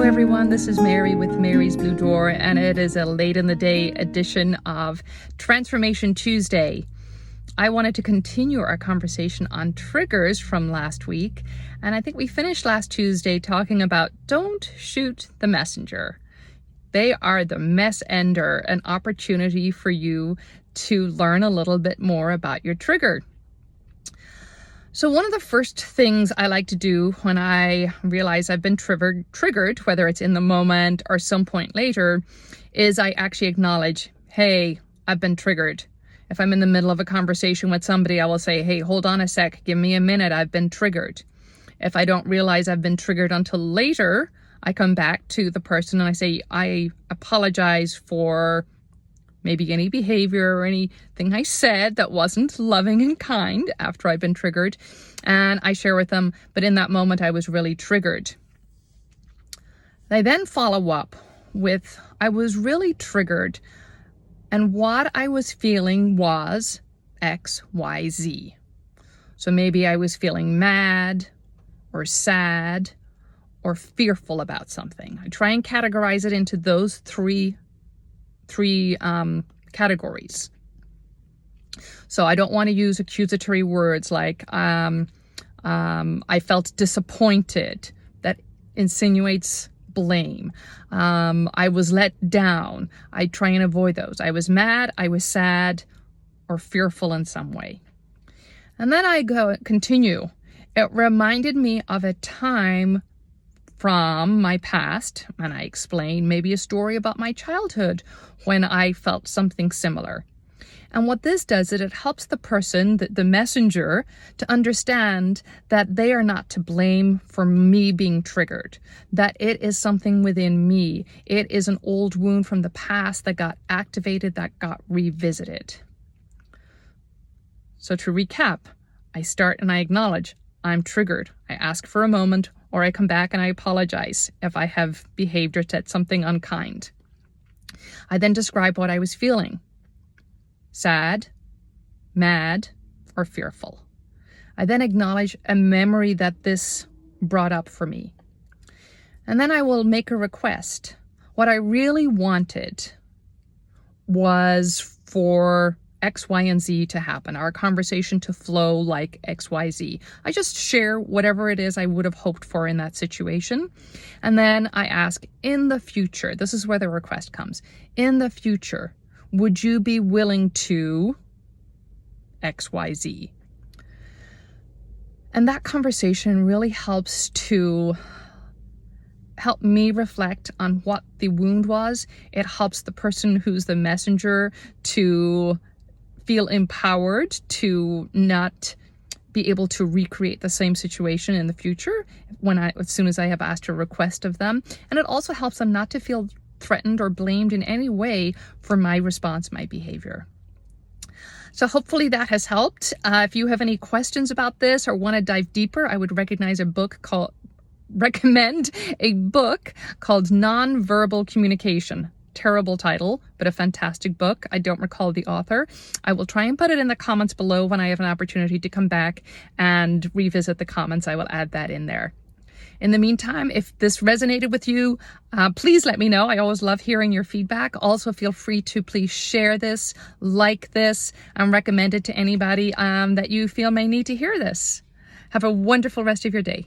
everyone, this is Mary with Mary's Blue Door, and it is a late in the day edition of Transformation Tuesday. I wanted to continue our conversation on triggers from last week, and I think we finished last Tuesday talking about don't shoot the messenger. They are the mess ender, an opportunity for you to learn a little bit more about your trigger. So one of the first things I like to do when I realize I've been triggered, whether it's in the moment or some point later, is I actually acknowledge, hey, I've been triggered. If I'm in the middle of a conversation with somebody, I will say, hey, hold on a sec, give me a minute, I've been triggered. If I don't realize I've been triggered until later, I come back to the person and I say, I apologize for maybe any behavior or anything I said that wasn't loving and kind after I've been triggered. And I share with them, but in that moment, I was really triggered. I then follow up with, I was really triggered. And what I was feeling was X, Y, Z. So maybe I was feeling mad or sad or fearful about something. I try and categorize it into those three categories. So I don't want to use accusatory words like I felt disappointed. That insinuates blame. I was let down. I try and avoid those. I was mad, I was sad, or fearful in some way. And then I continue. It reminded me of a time from my past, and I explain maybe a story about my childhood when I felt something similar. And what this does is it helps the person, the messenger, to understand that they are not to blame for me being triggered, that it is something within me. It is an old wound from the past that got activated, that got revisited. So to recap, I start and I acknowledge I'm triggered. I ask for a moment, or I come back and I apologize if I have behaved or said something unkind. I then describe what I was feeling: sad, mad, or fearful. I then acknowledge a memory that this brought up for me. And then I will make a request. What I really wanted was for X, Y, and Z to happen, our conversation to flow like X, Y, Z. I just share whatever it is I would have hoped for in that situation. And then I ask, in the future, this is where the request comes, in the future, would you be willing to X, Y, Z? And that conversation really helps to help me reflect on what the wound was. It helps the person who's the messenger to feel empowered to not be able to recreate the same situation in the future as soon as I have asked a request of them. And it also helps them not to feel threatened or blamed in any way for my response, my behavior. So hopefully that has helped. If you have any questions about this or want to dive deeper, I would recommend a book called Nonverbal Communication. Terrible title, but a fantastic book. I don't recall the author. I will try and put it in the comments below when I have an opportunity to come back and revisit the comments. I will add that in there. In the meantime, if this resonated with you, please let me know. I always love hearing your feedback. Also, feel free to please share this, like this, and recommend it to anybody that you feel may need to hear this. Have a wonderful rest of your day.